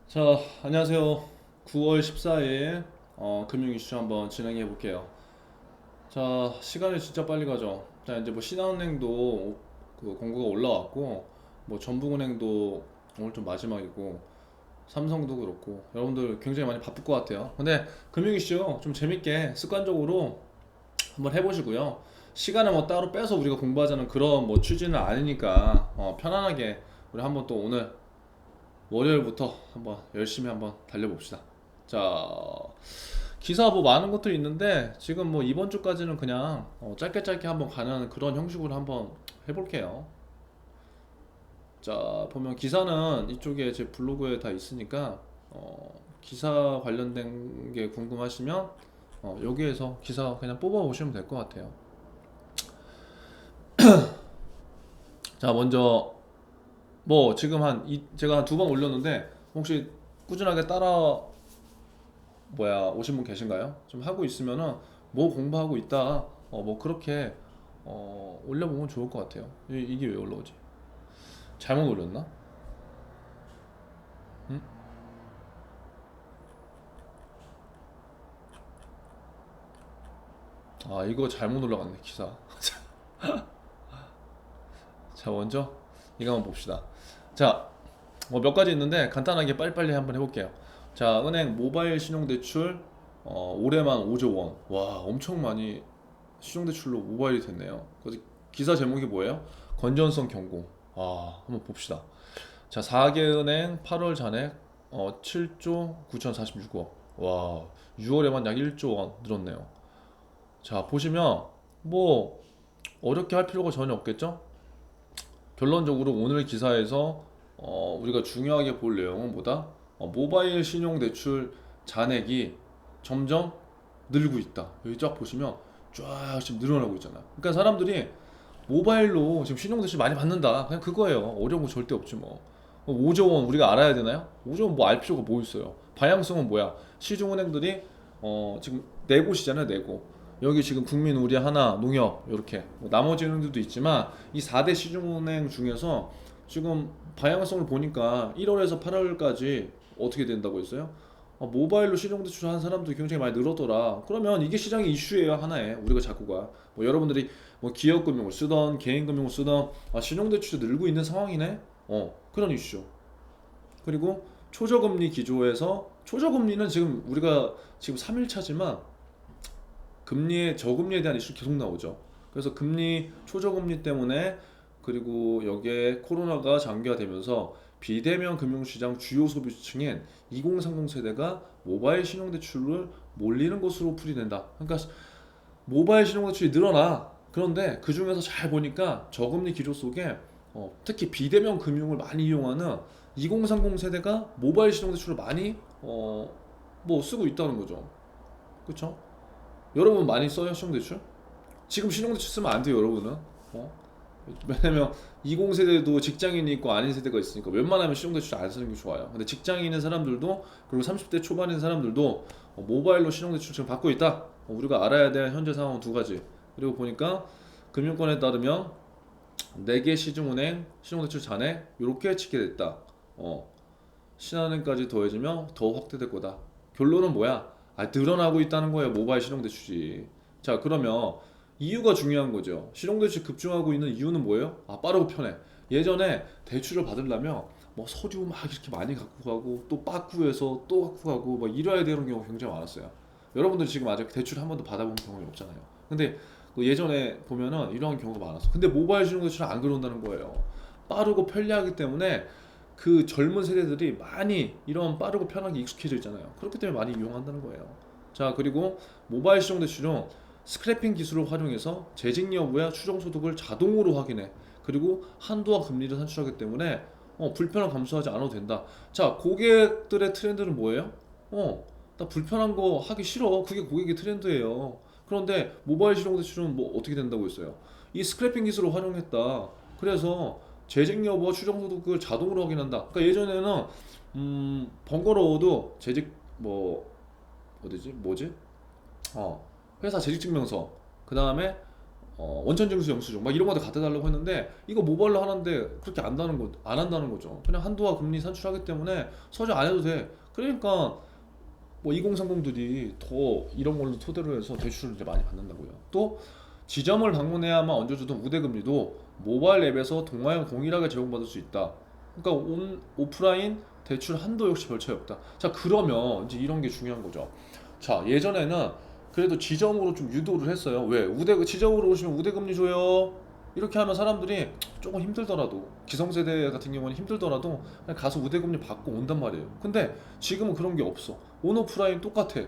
자, 안녕하세요. 9월 14일 금융 이슈 한번 진행해 볼게요. 자, 시간이 진짜 빨리 가죠. 자, 이제 뭐 신한은행도 그 공고가 올라왔고, 뭐 전북은행도 오늘 좀 마지막이고, 삼성도 그렇고, 여러분들 굉장히 많이 바쁠 것 같아요. 근데 금융 이슈 좀 재밌게 습관적으로 한번 해보시고요. 시간을 뭐 따로 빼서 우리가 공부하자는 그런 뭐 취지는 아니니까 편안하게 우리 한번 또 오늘 월요일부터 한번 열심히 한번 달려봅시다. 자, 기사 뭐 많은 것들이 있는데 지금 뭐 이번 주까지는 그냥 짧게 짧게 한번 가는 그런 형식으로 한번 해볼게요. 자, 보면 기사는 이쪽에 제 블로그에 다 있으니까 기사 관련된 게 궁금하시면 여기에서 기사 그냥 뽑아 보시면 될 것 같아요. 자, 먼저 뭐 지금 제가 한 두 번 올렸는데 혹시 꾸준하게 따라 오신 분 계신가요? 좀 하고 있으면은 뭐 공부하고 있다 뭐 그렇게 올려보면 좋을 것 같아요. 이게 왜 올라오지? 잘못 올렸나? 응? 아, 이거 잘못 올라갔네, 기사. 자, 먼저 이거 한번 봅시다. 자, 뭐 몇 가지 있는데 간단하게 빨리빨리 한번 해볼게요. 자, 은행 모바일 신용대출 올해만 5조 원. 와, 엄청 많이 신용대출로 모바일이 됐네요. 그래서 기사 제목이 뭐예요? 건전성 경고. 아, 한번 봅시다. 자, 4개은행 8월 잔액 7조 9,046억. 와, 6월에만 약 1조 원 늘었네요. 자, 보시면 뭐 어렵게 할 필요가 전혀 없겠죠? 결론적으로 오늘 기사에서 우리가 중요하게 볼 내용은 뭐다? 모바일 신용대출 잔액이 점점 늘고 있다. 여기 쫙 보시면 쫙 지금 늘어나고 있잖아. 그러니까 사람들이 모바일로 지금 신용대출 많이 받는다. 그냥 그거예요. 어려운 거 절대 없지 뭐. 5조 원 우리가 알아야 되나요? 5조 원 뭐 알 필요가 뭐 있어요. 방향성은 뭐야? 시중은행들이 지금 네 곳이잖아요, 네 곳. 여기 지금 국민, 우리 하나, 농협 이렇게 뭐 나머지 은행들도 있지만 이 4대 시중은행 중에서 지금 방향성을 보니까 1월에서 8월까지 어떻게 된다고 했어요? 모바일로 신용대출 한 사람들이 굉장히 많이 늘었더라. 그러면 이게 시장의 이슈예요, 하나에. 우리가 자꾸가. 뭐 여러분들이 뭐 기업금융을 쓰던 개인금융을 쓰던 신용대출이 늘고 있는 상황이네. 그런 이슈. 그리고 초저금리 기조에서 초저금리는 지금 우리가 지금 3일차지만 금리의 저금리에 대한 이슈 계속 나오죠. 그래서 금리 초저금리 때문에 그리고 여기에 코로나가 장기화되면서 비대면 금융시장 주요 소비층인 2030 세대가 모바일 신용대출을 몰리는 것으로 풀이된다. 그러니까 모바일 신용대출이 늘어나. 그런데 그 중에서 잘 보니까 저금리 기조 속에 특히 비대면 금융을 많이 이용하는 2030 세대가 모바일 신용대출을 많이 뭐 쓰고 있다는 거죠. 그렇죠? 여러분 많이 써요 신용대출? 지금 신용대출 쓰면 안 돼요 여러분은. 왜냐면 20 세대도 직장인이 있고 아닌 세대가 있으니까 웬만하면 신용대출 안 쓰는 게 좋아요. 근데 직장인인 사람들도 그리고 30대 초반인 사람들도 모바일로 신용대출 지금 받고 있다. 우리가 알아야 될 현재 상황은 두 가지. 그리고 보니까 금융권에 따르면 4개 시중은행 신용대출 잔액 이렇게 집계됐다. 신한은행까지 더해지면 더 확대될 거다. 결론은 뭐야? 늘어나고 있다는 거예요. 모바일 신용대출이. 자, 그러면 이유가 중요한 거죠. 신용대출 급증하고 있는 이유는 뭐예요? 빠르고 편해. 예전에 대출을 받으려면 뭐 서류 막 이렇게 많이 갖고 가고 또 빠꾸해서 또 갖고 가고 막 이래야 되는 경우가 굉장히 많았어요. 여러분들 지금 아직 대출 한 번도 받아본 경험이 없잖아요. 근데 그 예전에 보면은 이런 경우가 많았어. 근데 모바일 신용대출은 안 그런다는 거예요. 빠르고 편리하기 때문에 그 젊은 세대들이 많이 이런 빠르고 편하게 익숙해져 있잖아요. 그렇기 때문에 많이 이용한다는 거예요. 자, 그리고 모바일 신용대출은 스크래핑 기술을 활용해서 재직 여부야 추정 소득을 자동으로 확인해. 그리고 한도와 금리를 산출하기 때문에 불편함 감수하지 않아도 된다. 자, 고객들의 트렌드는 뭐예요? 나 불편한 거 하기 싫어. 그게 고객의 트렌드예요. 그런데 모바일 신용대출은 뭐 어떻게 된다고 했어요? 이 스크래핑 기술을 활용했다. 그래서 재직 여부와 추정 소득을 자동으로 확인한다. 그러니까 예전에는 번거로워도 재직 어디지? 뭐지? 회사 재직증명서, 그 다음에 원천징수 영수증 막 이런 거 다 갖다 달라고 했는데 이거 모바일로 하는데 그렇게 안 한다는 거죠. 그냥 한도와 금리 산출하기 때문에 서류 안 해도 돼. 그러니까 뭐 2030들이 더 이런 걸로 토대로 해서 대출을 이제 많이 받는다고요. 또 지점을 방문해야만 얹어주던 우대금리도 모바일 앱에서 동일하게 제공받을 수 있다. 그러니까 오프라인 대출 한도 역시 별 차이 없다. 자, 그러면 이제 이런 게 중요한 거죠. 자, 예전에는 그래도 지점으로 좀 유도를 했어요. 왜? 지점으로 오시면 우대금리 줘요. 이렇게 하면 사람들이 조금 힘들더라도 기성세대 같은 경우는 힘들더라도 그냥 가서 우대금리 받고 온단 말이에요. 근데 지금은 그런 게 없어. 온오프라인 똑같아.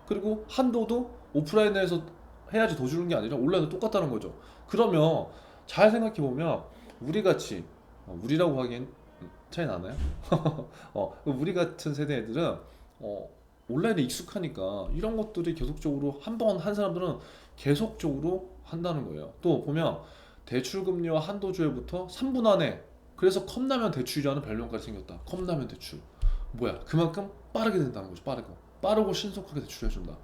그리고 한도도 오프라인에서 해야지 더 주는 게 아니라 온라인도 똑같다는 거죠. 그러면 잘 생각해 보면 우리 같이 우리라고 하기엔 차이 나나요? 우리 같은 세대 애들은 어, 온라인에 익숙하니까 이런 것들이 계속적으로 한 번 한 사람들은 계속적으로 한다는 거예요. 또 보면 대출 금리와 한도 조회부터 3분 안에 그래서 컵라면 대출이라는 별명까지 생겼다. 컵라면 대출. 뭐야? 그만큼 빠르게 된다는 거죠. 빠르고 신속하게 대출해준다.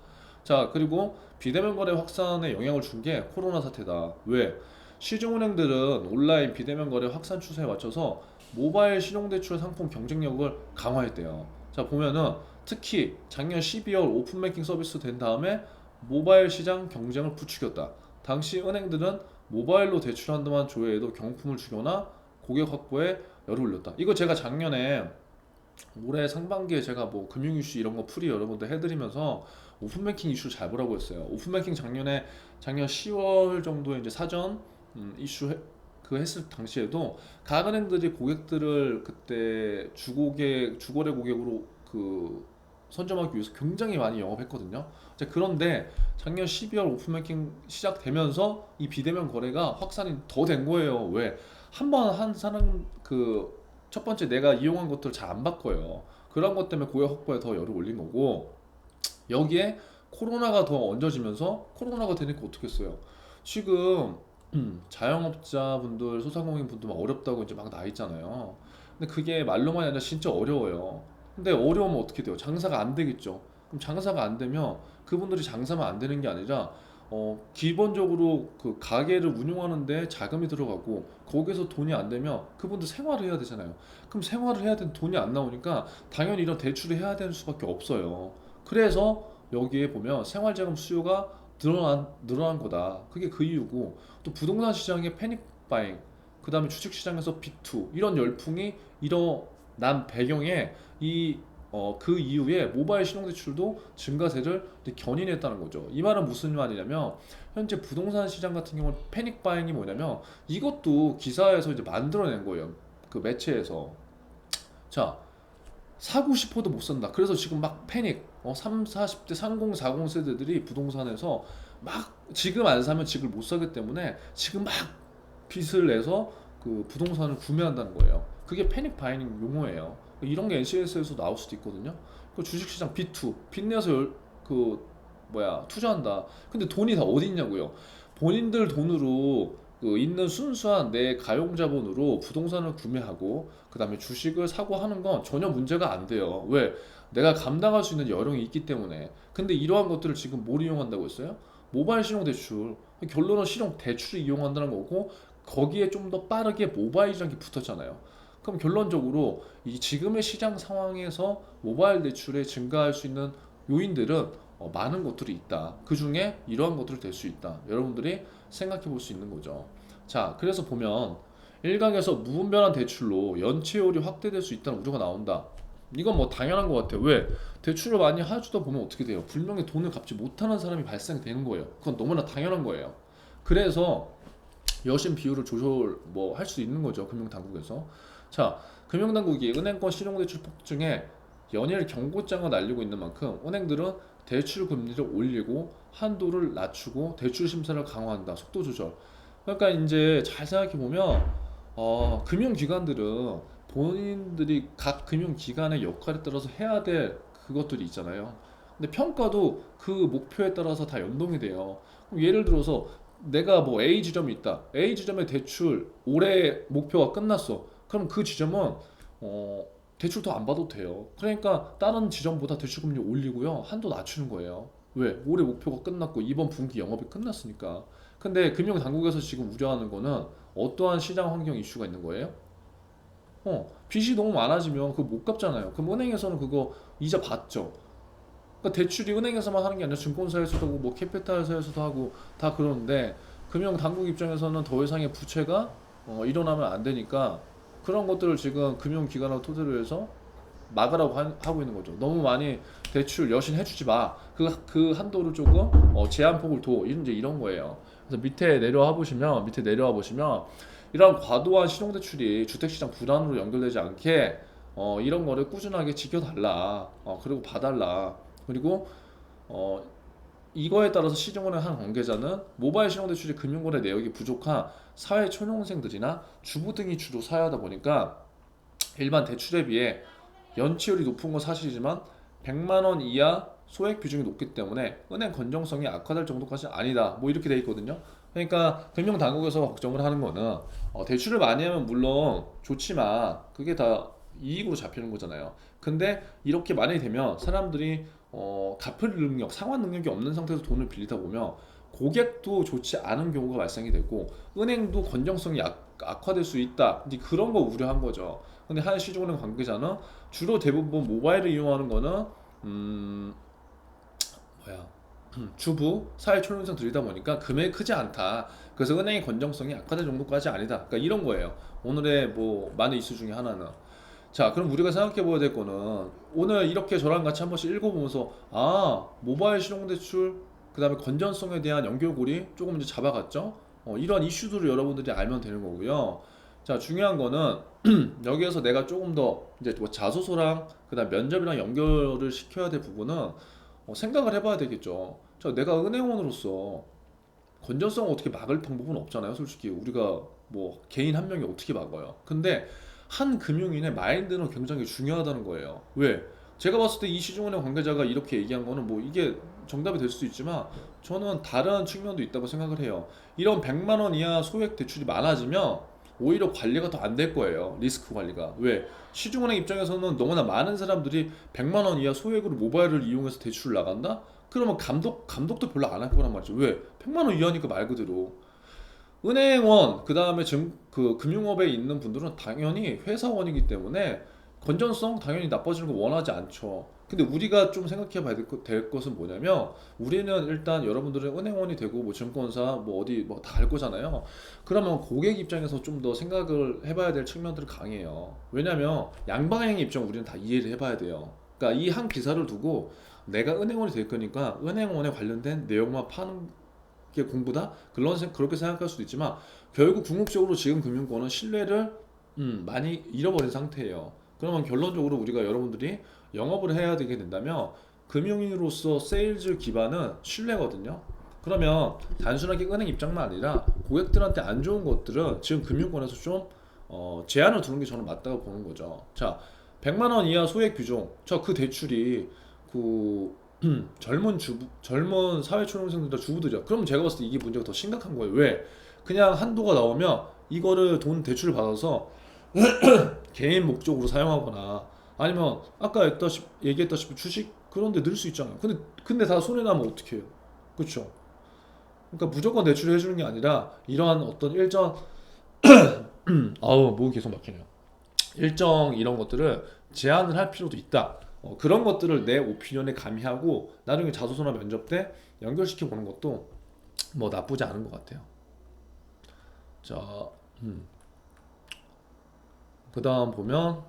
자, 그리고 비대면 거래 확산에 영향을 준 게 코로나 사태다. 왜? 시중은행들은 온라인 비대면 거래 확산 추세에 맞춰서 모바일 신용대출 상품 경쟁력을 강화했대요. 자, 보면은 특히 작년 12월 오픈뱅킹 서비스 된 다음에 모바일 시장 경쟁을 부추겼다. 당시 은행들은 모바일로 대출 한도만 조회해도 경품을 주거나 고객 확보에 열을 올렸다. 이거 제가 작년에 올해 상반기에 제가 뭐 금융 이슈 이런 거 풀이 여러분들 해드리면서 오픈뱅킹 이슈 잘 보라고 했어요. 오픈뱅킹 작년 10월 정도에 이제 사전 이슈 했을 당시에도 각 은행들이 고객들을 그때 주거래 고객으로 선점하기 위해서 굉장히 많이 영업했거든요. 이제 그런데 작년 12월 오픈뱅킹 시작되면서 이 비대면 거래가 확산이 더 된 거예요. 왜? 한 번 한 사람 첫 번째 내가 이용한 것들을 잘 안 바꿔요. 그런 것 때문에 고객 확보에 더 열을 올린 거고 여기에 코로나가 더 얹어지면서 코로나가 되니까 어떻게 했어요? 지금 자영업자분들, 소상공인분들 막 어렵다고 이제 막 나 있잖아요. 근데 그게 말로만이 아니라 진짜 어려워요. 근데 어려우면 어떻게 돼요? 장사가 안 되겠죠. 그럼 장사가 안 되면 그분들이 장사만 안 되는 게 아니라 기본적으로 그 가게를 운영하는데 자금이 들어가고 거기서 돈이 안 되면 그분들 생활을 해야 되잖아요. 그럼 생활을 해야 되는 돈이 안 나오니까 당연히 이런 대출을 해야 되는 수밖에 없어요. 그래서 여기에 보면 생활자금 수요가 늘어난 거다. 그게 그 이유고 또 부동산 시장의 패닉 바잉, 그 다음에 주식 시장에서 비투 이런 열풍이 일어난 배경에 그 이후에 모바일 신용대출도 증가세를 견인했다는 거죠. 이 말은 무슨 말이냐면 현재 부동산 시장 같은 경우는 패닉 바잉이 뭐냐면 이것도 기사에서 이제 만들어낸 거예요. 그 매체에서. 자, 사고 싶어도 못 산다. 그래서 지금 막 패닉. 3, 40대 30, 40 세대들이 부동산에서 막 지금 안 사면 집을 못 사기 때문에 지금 막 빚을 내서 그 부동산을 구매한다는 거예요. 그게 패닉 바이닝 용어예요. 이런 게 NCS에서 나올 수도 있거든요. 그 주식시장 B2, 빚 내서 투자한다. 근데 돈이 다 어디 있냐고요. 본인들 돈으로 있는 순수한 내 가용 자본으로 부동산을 구매하고 그 다음에 주식을 사고 하는 건 전혀 문제가 안 돼요. 왜? 내가 감당할 수 있는 여력이 있기 때문에. 근데 이러한 것들을 지금 뭘 이용한다고 했어요? 모바일 신용대출. 결론은 신용대출을 이용한다는 거고 거기에 좀 더 빠르게 모바일이라는 게 붙었잖아요. 그럼 결론적으로 이 지금의 시장 상황에서 모바일 대출에 증가할 수 있는 요인들은 많은 것들이 있다. 그 중에 이러한 것들이 될 수 있다. 여러분들이 생각해 볼 수 있는 거죠. 자, 그래서 보면 일각에서 무분별한 대출로 연체율이 확대될 수 있다는 우려가 나온다. 이건 뭐 당연한 것 같아요. 왜? 대출을 많이 해주다 보면 어떻게 돼요? 분명히 돈을 갚지 못하는 사람이 발생되는 거예요. 그건 너무나 당연한 거예요. 그래서 여신 비율을 조절 할 수 있는 거죠. 금융당국에서. 자, 금융당국이 은행권 신용대출 폭증에 연일 경고장을 날리고 있는 만큼 은행들은 대출 금리를 올리고 한도를 낮추고 대출 심사를 강화한다. 속도 조절. 그러니까 이제 잘 생각해 보면 금융기관들은 본인들이 각 금융기관의 역할에 따라서 해야 될 그것들이 있잖아요. 근데 평가도 그 목표에 따라서 다 연동이 돼요. 그럼 예를 들어서 내가 뭐 A 지점이 있다. A 지점의 대출 올해 목표가 끝났어. 그럼 그 지점은 대출 더 안 받아도 돼요. 그러니까 다른 지점보다 대출 금리 올리고요. 한도 낮추는 거예요. 왜? 올해 목표가 끝났고 이번 분기 영업이 끝났으니까. 근데 금융 당국에서 지금 우려하는 거는 어떠한 시장 환경 이슈가 있는 거예요? 빚이 너무 많아지면 그거 못 갚잖아요. 그럼 은행에서는 그거 이자 받죠. 그러니까 대출이 은행에서만 하는 게 아니라 증권사에서도 하고 뭐 캐피탈사에서도 하고 다 그러는데 금융 당국 입장에서는 더 이상의 부채가 일어나면 안 되니까 그런 것들을 지금 금융기관을 토대로 해서 막으라고 하고 있는 거죠. 너무 많이 대출 여신해주지 마. 그 한도를 조금 제한폭을 둬. 이제 이런 거예요. 그래서 밑에 내려와 보시면 이런 과도한 신용대출이 주택시장 불안으로 연결되지 않게 이런 거를 꾸준하게 지켜달라. 그리고 봐달라. 그리고 어, 이거에 따라서 시중은행 한 관계자는 모바일 신용대출이 금융거래 내역이 부족한 사회 초년생들이나 주부 등이 주로 사용하다 보니까 일반 대출에 비해 연체율이 높은 건 사실이지만 100만 원 이하 소액 비중이 높기 때문에 은행 건전성이 악화될 정도까지는 아니다. 뭐 이렇게 돼 있거든요. 그러니까 금융 당국에서 걱정을 하는 거는 대출을 많이 하면 물론 좋지만 그게 다 이익으로 잡히는 거잖아요. 근데 이렇게 많이 되면 사람들이 갚을 능력, 상환 능력이 없는 상태에서 돈을 빌리다 보면 고객도 좋지 않은 경우가 발생이 되고 은행도 건전성이 악화될 수 있다. 이제 그런 거 우려한 거죠. 근데 한 시중은행 관계자는 주로 대부분 모바일을 이용하는 거는 음 뭐야 주부 사회 초년생 들이다 보니까 금액이 크지 않다. 그래서 은행의 건전성이 악화될 정도까지 아니다. 그러니까 이런 거예요. 오늘의 뭐 많은 이슈 중에 하나는. 자, 그럼 우리가 생각해 봐야 될 거는 오늘 이렇게 저랑 같이 한 번씩 읽어보면서 모바일 신용대출 그다음에 건전성에 대한 연결고리 조금 이제 잡아갔죠. 이런 이슈들을 여러분들이 알면 되는 거고요. 자, 중요한 거는 여기에서 내가 조금 더 이제 뭐 자소서랑 그다음 면접이랑 연결을 시켜야 될 부분은 생각을 해봐야 되겠죠. 자, 내가 은행원으로서 건전성을 어떻게 막을 방법은 없잖아요. 솔직히 우리가 뭐 개인 한 명이 어떻게 막아요. 근데 한 금융인의 마인드는 굉장히 중요하다는 거예요. 왜? 제가 봤을 때 이 시중은행 관계자가 이렇게 얘기한 거는 뭐 이게 정답이 될 수도 있지만 저는 다른 측면도 있다고 생각을 해요. 이런 100만 원 이하 소액 대출이 많아지면 오히려 관리가 더 안 될 거예요. 리스크 관리가. 왜? 시중은행 입장에서는 너무나 많은 사람들이 100만 원 이하 소액으로 모바일을 이용해서 대출을 나간다? 그러면 감독도 별로 안 할 거란 말이죠. 왜? 100만 원 이하니까 말 그대로. 은행원 그다음에 그 금융업에 있는 분들은 당연히 회사원이기 때문에 건전성 당연히 나빠지는 거 원하지 않죠. 근데 우리가 좀 생각해 봐야 될 것은 뭐냐면 우리는 일단 여러분들은 은행원이 되고 뭐 증권사 뭐 어디 뭐 다 갈 거잖아요. 그러면 고객 입장에서 좀 더 생각을 해봐야 될 측면들이 강해요. 왜냐면 양방향의 입장 우리는 다 이해를 해봐야 돼요. 그러니까 이 한 기사를 두고 내가 은행원이 될 거니까 은행원에 관련된 내용만 파는 게 공부다? 그렇게 생각할 수도 있지만 결국 궁극적으로 지금 금융권은 신뢰를 많이 잃어버린 상태예요. 그러면 결론적으로 우리가 여러분들이 영업을 해야 되게 된다면 금융인으로서 세일즈 기반은 신뢰거든요. 그러면 단순하게 은행 입장만 아니라 고객들한테 안 좋은 것들은 지금 금융권에서 좀 제한을 두는 게 저는 맞다고 보는 거죠. 자, 100만 원 이하 소액 비중. 그 대출이 그 젊은 사회초년생들 주부들이야. 그럼 제가 봤을 때 이게 문제가 더 심각한 거예요. 왜? 그냥 한도가 나오면 이거를 돈 대출을 받아서 개인 목적으로 사용하거나 아니면 아까 얘기했다시피 주식 그런 데 넣을 수 있잖아요. 근데 다 손해 나면 어떡해요? 그렇죠? 그러니까 무조건 대출을 해주는 게 아니라 이러한 어떤 일정 아우 목이 계속 막히네요. 일정 이런 것들을 제한을 할 필요도 있다. 그런 것들을 내 오피니언에 가미하고 나중에 자소서나 면접 때 연결시켜 보는 것도 뭐 나쁘지 않은 것 같아요. 자, 그다음 보면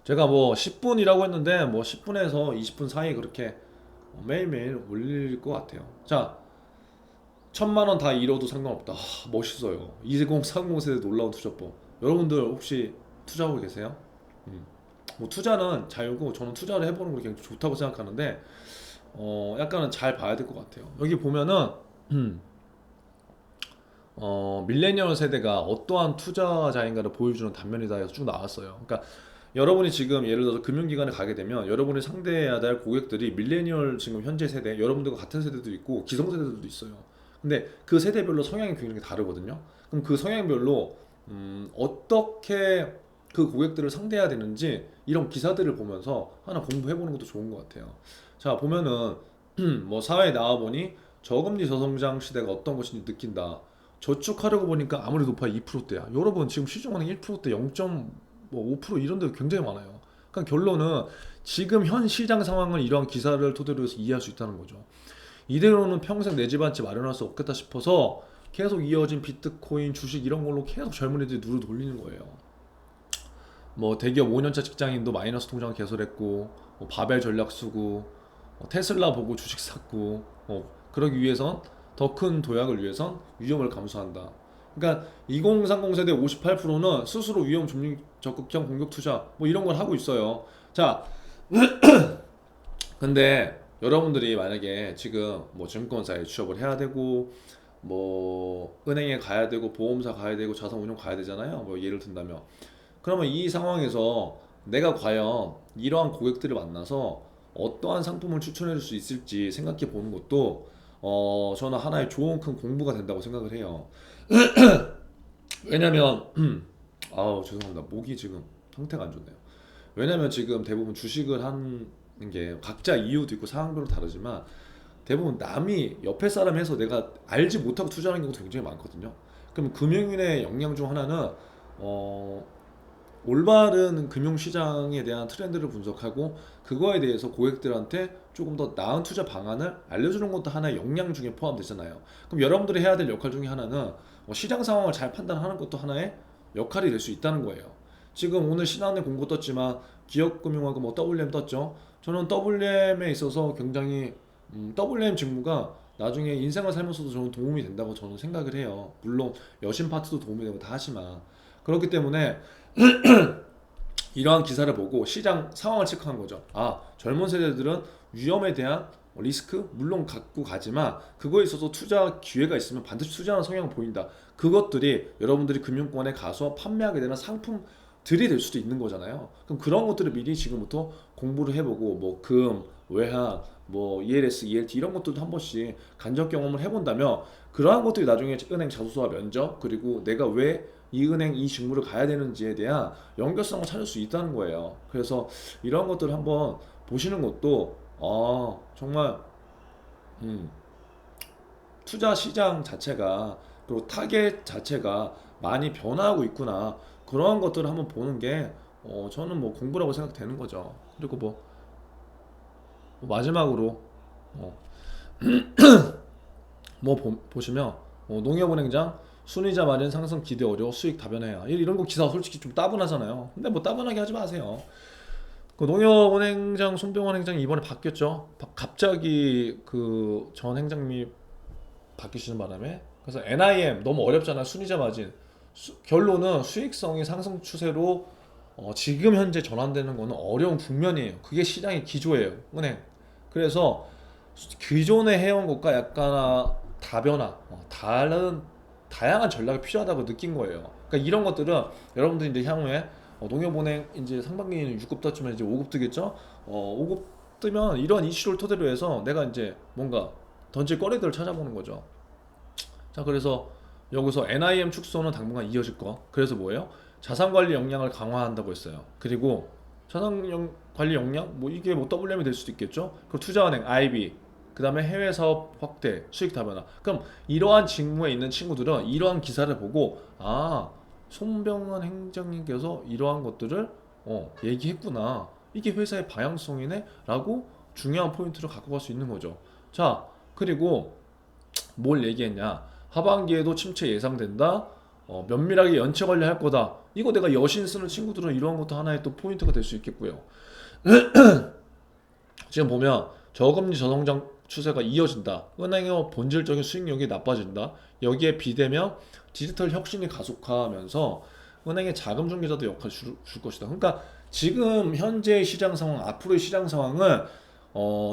제가 뭐 10분이라고 했는데 뭐 10분에서 20분 사이 그렇게 매일매일 올릴 것 같아요. 자, 1000만 원 다 잃어도 상관없다. 멋있어요. 2030 세대 놀라운 투자법. 여러분들 혹시 투자하고 계세요? 음. 뭐 투자는 자유고 저는 투자를 해보는 거 굉장히 좋다고 생각하는데 약간은 잘 봐야 될 것 같아요. 여기 보면은 밀레니얼 세대가 어떠한 투자자인가를 보여주는 단면이다 해서 쭉 나왔어요. 그러니까 여러분이 지금 예를 들어서 금융기관에 가게 되면 여러분이 상대해야 될 고객들이 밀레니얼 지금 현재 세대, 여러분들과 같은 세대도 있고 기성세대들도 있어요. 근데 그 세대별로 성향이 굉장히 다르거든요. 그럼 그 성향별로 어떻게 그 고객들을 상대해야 되는지 이런 기사들을 보면서 하나 공부해보는 것도 좋은 것 같아요. 자, 보면은 뭐 사회에 나와보니 저금리 저성장 시대가 어떤 것인지 느낀다. 저축하려고 보니까 아무리 높아야 2%대야. 여러분 지금 시중은행 1%대 0.5% 이런 데도 굉장히 많아요. 그러니까 결론은 지금 현 시장 상황을 이러한 기사를 토대로 해서 이해할 수 있다는 거죠. 이대로는 평생 내 집 한 채 마련할 수 없겠다 싶어서 계속 이어진 비트코인, 주식 이런 걸로 계속 젊은이들이 누를 돌리는 거예요. 뭐 대기업 5년차 직장인도 마이너스 통장을 개설했고, 뭐 바벨 전략 쓰고, 테슬라 보고 주식 샀고, 그러기 위해선 더 큰 도약을 위해선 위험을 감수한다. 그러니까 2030 세대 58%는 스스로 위험 중립 적극형 공격 투자 뭐 이런 걸 하고 있어요. 자, 근데 여러분들이 만약에 지금 뭐 증권사에 취업을 해야 되고 뭐 은행에 가야 되고 보험사 가야 되고 자산운용 가야 되잖아요. 뭐 예를 든다면 그러면 이 상황에서 내가 과연 이러한 고객들을 만나서 어떠한 상품을 추천해 줄 수 있을지 생각해 보는 것도 저는 하나의 좋은 큰 공부가 된다고 생각을 해요. 왜냐면 아우 죄송합니다. 목이 지금 상태가 안 좋네요. 왜냐면 지금 대부분 주식을 하는 게 각자 이유도 있고 상황별로 다르지만 대부분 남이 옆에 사람 해서 내가 알지 못하고 투자하는 경우도 굉장히 많거든요. 그럼 금융인의 역량 중 하나는 어, 올바른 금융시장에 대한 트렌드를 분석하고 그거에 대해서 고객들한테 조금 더 나은 투자 방안을 알려주는 것도 하나의 역량 중에 포함되잖아요. 그럼 여러분들이 해야 될 역할 중에 하나는 시장 상황을 잘 판단하는 것도 하나의 역할이 될 수 있다는 거예요. 지금 오늘 신한은행 공고 떴지만 기업금융하고 뭐 WM 떴죠. 저는 WM에 있어서 굉장히 WM 직무가 나중에 인생을 살면서도 저는 도움이 된다고 저는 생각을 해요. 물론 여신 파트도 도움이 되고 다 하지만 그렇기 때문에 이러한 기사를 보고 시장 상황을 체크한 거죠. 아, 젊은 세대들은 위험에 대한 리스크 물론 갖고 가지만 그거에 있어서 투자 기회가 있으면 반드시 투자하는 성향을 보인다. 그것들이 여러분들이 금융권에 가서 판매하게 되는 상품들이 될 수도 있는 거잖아요. 그럼 그런 것들을 미리 지금부터 공부를 해보고 뭐 금, 외환, 뭐 ELS, ELT 이런 것들도 한 번씩 간접 경험을 해본다면 그러한 것들이 나중에 은행 자소서와 면접 그리고 내가 왜 이 은행 이 직무를 가야 되는지에 대한 연결성을 찾을 수 있다는 거예요. 그래서 이런 것들을 한번 보시는 것도 정말 투자 시장 자체가 그리고 타겟 자체가 많이 변화하고 있구나 그러한 것들을 한번 보는 게 저는 뭐 공부라고 생각되는 거죠. 그리고 뭐 마지막으로 어, 보시면 농협은행장 순이자 마련 상승 기대 어려워 수익 다변화야 이런 거 기사 솔직히 좀 따분하잖아요. 근데 뭐 따분하게 하지 마세요. 그 농협은행장 손병원 행장이 이번에 바뀌었죠. 갑자기 그 전 행장님이 바뀌시는 바람에 그래서 NIM 너무 어렵잖아요. 순이자 마진 결론은 수익성이 상승 추세로 지금 현재 전환되는 거는 어려운 국면이에요. 그게 시장의 기조예요. 은행. 그래서 기존에 해온 것과 약간 다변화, 다른 다양한 전략이 필요하다고 느낀 거예요. 그러니까 이런 것들은 여러분들이 이제 향후에 농협은행 이제 상반기에는 6급 떴지만 이제 5급 뜨겠죠? 5급 뜨면 이런 이슈를 토대로 해서 내가 이제 뭔가 던질 거리들을 찾아보는 거죠. 자, 그래서 여기서 NIM 축소는 당분간 이어질 거. 그래서 뭐예요? 자산 관리 역량을 강화한다고 했어요. 그리고 관리 역량 뭐 이게 뭐 WM이 될 수도 있겠죠. 그리고 투자은행 IB 그 다음에 해외 사업 확대 수익 다변화. 그럼 이러한 직무에 있는 친구들은 이러한 기사를 보고 손병헌 행정님께서 이러한 것들을 얘기했구나. 이게 회사의 방향성이네 라고 중요한 포인트를 갖고 갈 수 있는 거죠. 자, 그리고 뭘 얘기했냐. 하반기에도 침체 예상된다. 면밀하게 연체 관리할 거다. 이거 내가 여신 쓰는 친구들은 이러한 것도 하나의 또 포인트가 될 수 있겠고요. 지금 보면 저금리 저성장 추세가 이어진다. 은행의 본질적인 수익력이 나빠진다. 여기에 비대면 디지털 혁신이 가속화하면서 은행의 자금 중개자도 역할을 줄 것이다. 그러니까 지금 현재의 시장 상황, 앞으로의 시장 상황을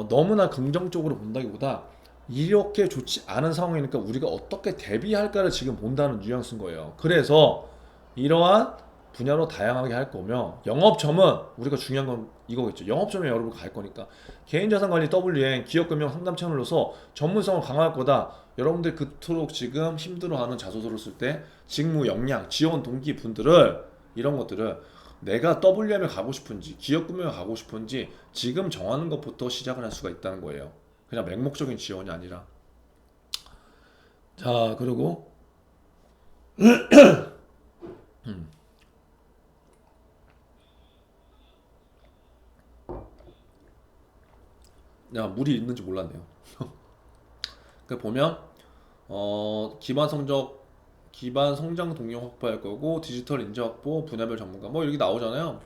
너무나 긍정적으로 본다기보다 이렇게 좋지 않은 상황이니까 우리가 어떻게 대비할까를 지금 본다는 뉘앙스인 거예요. 그래서 이러한 분야로 다양하게 할 거면 영업점은 우리가 중요한 건 이거겠죠. 영업점에 여러분 갈 거니까 개인자산관리 WM 기업금융 상담 채널로서 전문성을 강화할 거다. 여러분들 그토록 지금 힘들어하는 자소서를 쓸 때 직무 역량 지원 동기 분들을 이런 것들을 내가 WM에 가고 싶은지 기업금융에 가고 싶은지 지금 정하는 것부터 시작을 할 수가 있다는 거예요. 그냥 맹목적인 지원이 아니라 자, 그리고 야, 물이 있는지 몰랐네요. 그 보면 기반 성장 동력 확보할 거고 디지털 인재 확보, 분야별 전문가 뭐 이렇게 나오잖아요.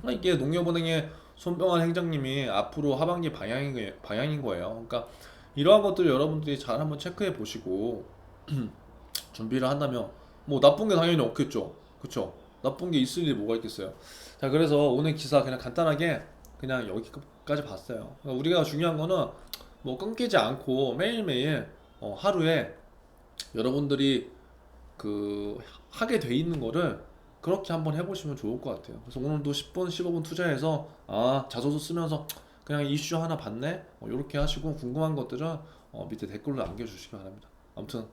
이게 농협은행의 손병환 행장님이 앞으로 하반기 방향인 거예요. 그러니까 이러한 것들 여러분들이 잘 한번 체크해 보시고 준비를 한다면 뭐 나쁜 게 당연히 없겠죠. 그쵸? 나쁜 게 있을 일이 뭐가 있겠어요. 자, 그래서 오늘 기사 그냥 간단하게 그냥 여기까지 봤어요. 그러니까 우리가 중요한 거는 뭐 끊기지 않고 매일매일 하루에 여러분들이 그 하게 돼 있는 거를 그렇게 한번 해보시면 좋을 것 같아요. 그래서 오늘도 10분, 15분 투자해서 자소서 쓰면서 그냥 이슈 하나 봤네? 이렇게 하시고 궁금한 것들은 밑에 댓글로 남겨주시기 바랍니다. 아무튼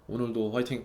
오늘도 화이팅!